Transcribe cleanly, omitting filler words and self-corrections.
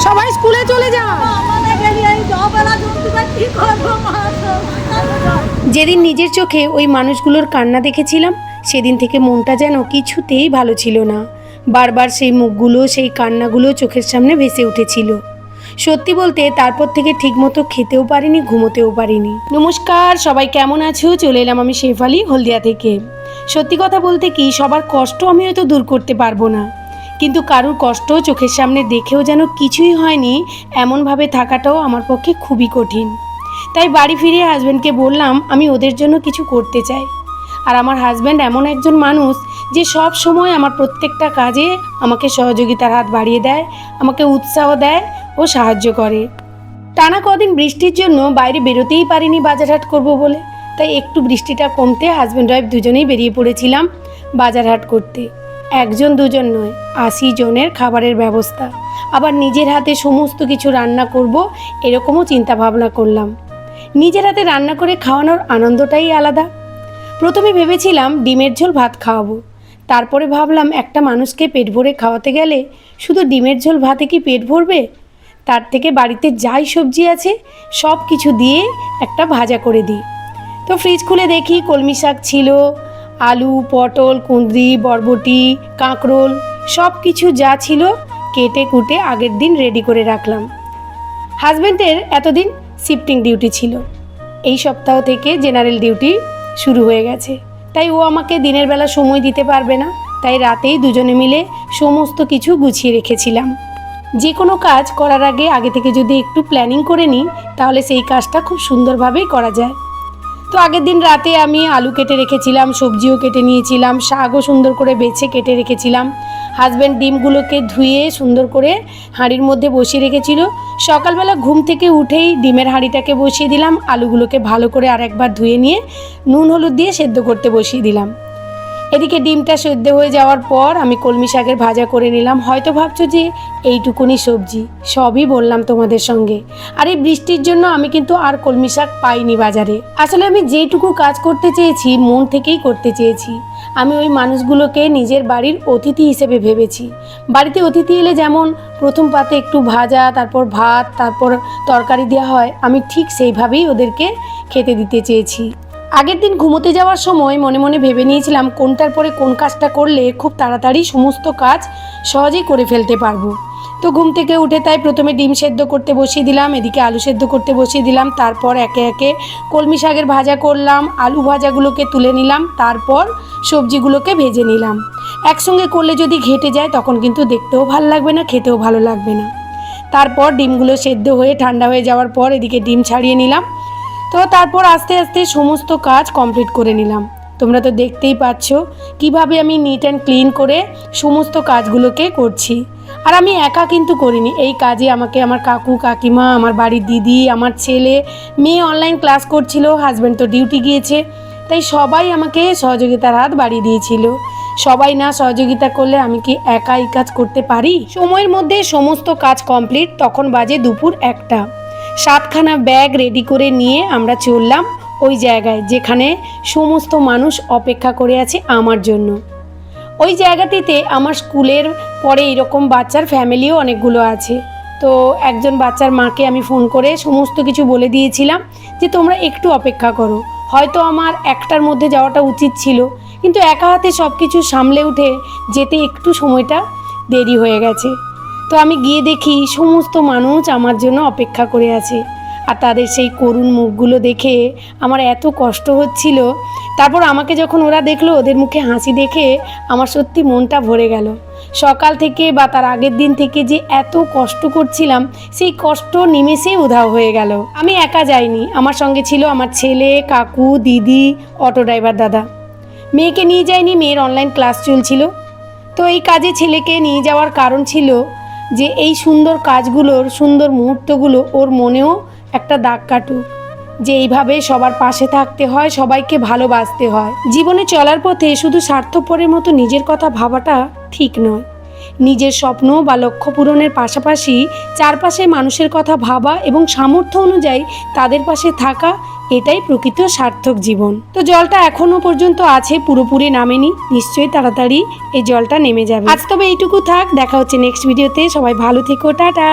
সবাই স্কুলে চলে যান। যেদিন নিজের চোখে ওই মানুষগুলোর কান্না দেখেছিলাম সেদিন থেকে মনটা যেন কিছুতেই ভালো ছিল না। বারবার সেই মুখগুলো, সেই কান্নাগুলো চোখের সামনে ভেসে উঠেছিল। সত্যি বলতে তারপর থেকে ঠিকমতো খেতেও পারিনি, ঘুমোতেও পারিনি। নমস্কার, সবাই কেমন আছো? চলে এলাম আমি শেফালি, হলদিয়া থেকে। সত্যি কথা বলতে কি, সবার কষ্ট আমি হয়তো দূর করতে পারবো না, কিন্তু কারুর কষ্ট চোখের সামনে দেখেও যেন কিছুই হয়নি এমনভাবে থাকাটাও আমার পক্ষে খুবই কঠিন। তাই বাড়ি ফিরে হাজব্যান্ডকে বললাম আমি ওদের জন্য কিছু করতে চাই। আর আমার হাজব্যান্ড এমন একজন মানুষ যে সব সময় আমার প্রত্যেকটা কাজে আমাকে সহযোগিতার হাত বাড়িয়ে দেয়, আমাকে উৎসাহ দেয় ও সাহায্য করে। টানা কদিন বৃষ্টির জন্য বাইরে বেরোতেই পারিনি বাজারহাট করব বলে। তাই একটু বৃষ্টিটা কমতে হাজব্যান্ড ওয়াইফ দুজনেই বেরিয়ে পড়েছিলাম বাজারহাট করতে। একজন দুজন নয়, 80 জনের খাবারের ব্যবস্থা, আবার নিজের হাতে সমস্ত কিছু রান্না করব এরকমও চিন্তা ভাবনা করলাম। নিজের হাতে রান্না করে খাওয়ানোর আনন্দটাই আলাদা। প্রথমে ভেবেছিলাম ডিমের ঝোল ভাত খাওয়াবো, তারপরে ভাবলাম একটা মানুষকে পেট ভরে খাওয়াতে গেলে শুধু ডিমের ঝোল ভাতে কি পেট ভরবে? তার থেকে বাড়িতে যাই সবজি আছে সব কিছু দিয়ে একটা ভাজা করে দিই। তো ফ্রিজ খুলে দেখি কলমি শাক ছিল, আলু, পটল, কুঁদরি, বরবটি, কাঁকরোল সব কিছু যা ছিল কেটে কুটে আগের দিন রেডি করে রাখলাম। হাজব্যান্ডের এতদিন শিফটিং ডিউটি ছিল, এই সপ্তাহ থেকে জেনারেল ডিউটি শুরু হয়ে গেছে। তাই ও আমাকে দিনের বেলা সময় দিতে পারবে না, তাই রাতেই দুজনে মিলে সমস্ত কিছু গুছিয়ে রেখেছিলাম। যে কোনো কাজ করার আগে থেকে যদি একটু প্ল্যানিং করে নিই তাহলে সেই কাজটা খুব সুন্দরভাবেই করা যায়। তো আগের দিন রাতে আমি আলু কেটে রেখেছিলাম, সবজিও কেটে নিয়েছিলাম, শাকও সুন্দর করে বেছে কেটে রেখেছিলাম। হাজব্যান্ড ডিমগুলোকে ধুয়ে সুন্দর করে হাঁড়ির মধ্যে বসিয়ে রেখেছিল। সকালবেলা ঘুম থেকে উঠেই ডিমের হাঁড়িটাকে বসিয়ে দিলাম, আলুগুলোকে ভালো করে আরেকবার ধুয়ে নিয়ে নুন হলুদ দিয়ে সেদ্ধ করতে বসিয়ে দিলাম। এদিকে ডিমটা সেদ্ধ হয়ে যাওয়ার পর আমি কলমি শাকের ভাজা করে নিলাম। হয়তো ভাবছো যে এইটুকুনি সবজি, সবই বললাম তোমাদের সঙ্গে। আর এই বৃষ্টির জন্য আমি কিন্তু আর কলমি শাক পাইনি বাজারে। আসলে আমি যেইটুকু কাজ করতে চেয়েছি মন থেকেই করতে চেয়েছি। আমি ওই মানুষগুলোকে নিজের বাড়ির অতিথি হিসেবে ভেবেছি। বাড়িতে অতিথি এলে যেমন প্রথম পাতে একটু ভাজা, তারপর ভাত, তারপর তরকারি দেওয়া হয়, আমি ঠিক সেইভাবেই ওদেরকে খেতে দিতে চেয়েছি। আগের দিন ঘুমোতে যাওয়ার সময় মনে মনে ভেবে নিয়েছিলাম কোনটার পরে কোন কাজটা করলে খুব তাড়াতাড়ি সমস্ত কাজ সহজেই করে ফেলতে পারবো। তো ঘুম থেকে উঠে তাই প্রথমে ডিম সেদ্ধ করতে বসিয়ে দিলাম, এদিকে আলু সেদ্ধ করতে বসিয়ে দিলাম, তারপর একে একে কলমি শাকের ভাজা করলাম, আলু ভাজাগুলোকে তুলে নিলাম, তারপর সবজিগুলোকে ভেজে নিলাম। একসঙ্গে করলে যদি ঘেটে যায় তখন কিন্তু দেখতেও ভালো লাগবে না, খেতেও ভালো লাগবে না। তারপর ডিমগুলো সেদ্ধ হয়ে ঠান্ডা হয়ে যাওয়ার পর এদিকে ডিম ছাড়িয়ে নিলাম। তো তারপর আস্তে আস্তে সমস্ত কাজ কমপ্লিট করে নিলাম। তোমরা তো দেখতেই পাচ্ছ কিভাবে আমি নিট অ্যান্ড ক্লিন করে সমস্ত কাজগুলোকে করছি। আর আমি একা কিন্তু করিনি, এই কাজে আমাকে আমার কাকু কাকিমা, আমার বাড়ির দিদি, আমার ছেলে, মেয়ে অনলাইন ক্লাস করছিল, হাজব্যান্ড তো ডিউটি গিয়েছে, তাই সবাই আমাকে সহযোগিতার হাত বাড়িয়ে দিয়েছিল। সবাই না সহযোগিতা করলে আমি কি একা এই কাজ করতে পারি? সময়ের মধ্যে সমস্ত কাজ কমপ্লিট, তখন বাজে দুপুর 1টা। 7খানা ব্যাগ রেডি করে নিয়ে আমরা চললাম ওই জায়গায় যেখানে সমস্ত মানুষ অপেক্ষা করে আছে আমার জন্য। ওই জায়গাটিতে আমার স্কুলের পরে এরকম বাচ্চার ফ্যামিলিও অনেকগুলো আছে। তো একজন বাচ্চার মাকে আমি ফোন করে সমস্ত কিছু বলে দিয়েছিলাম যে তোমরা একটু অপেক্ষা করো। হয়তো আমার 1টার মধ্যে যাওয়াটা উচিত ছিল, কিন্তু একা হাতে সব কিছু সামলে উঠে যেতে একটু সময়টা দেরি হয়ে গেছে। তো আমি গিয়ে দেখি সমস্ত মানুষ আমার জন্য অপেক্ষা করে আছে, আর তাদের সেই করুণ মুখগুলো দেখে আমার এত কষ্ট হচ্ছিল। তারপর আমাকে যখন ওরা দেখলো, ওদের মুখে হাসি দেখে আমার সত্যি মনটা ভরে গেল। সকাল থেকে বা তার আগের দিন থেকে যে এত কষ্ট করছিলাম সেই কষ্ট নিমেষেই উধাও হয়ে গেল। আমি একা যাইনি, আমার সঙ্গে ছিল আমার ছেলে, কাকু, দিদি, অটো ড্রাইভার দাদা। মেয়েকে নিয়ে যাইনি, মেয়ের অনলাইন ক্লাস চলছিল। তো এই কাজে ছেলেকে নিয়ে যাওয়ার কারণ ছিল যে এই সুন্দর কাজগুলোর, সুন্দর মুহূর্তগুলো ওর মনেও একটা দাগ কাটুক, যে এইভাবে সবার পাশে থাকতে হয়, সবাইকে ভালোবাসতে হয়। জীবনে চলার পথে শুধু স্বার্থপরের মতো নিজের কথা ভাবাটা ঠিক নয়। নিজের স্বপ্ন বা লক্ষ্য পূরণের পাশাপাশি চারপাশে মানুষের কথা ভাবা এবং সামর্থ্য অনুযায়ী তাদের পাশে থাকা, এটাই প্রকৃত সার্থক জীবন। তো জলটা এখনো পর্যন্ত আছে, পুরোপুরি নামেনি, নিশ্চয়ই তাড়াতাড়ি এই জলটা নেমে যাবে। আজ তবে এইটুকু থাক, দেখা হচ্ছে নেক্সট ভিডিওতে। সবাই ভালো থেকো, টাটা।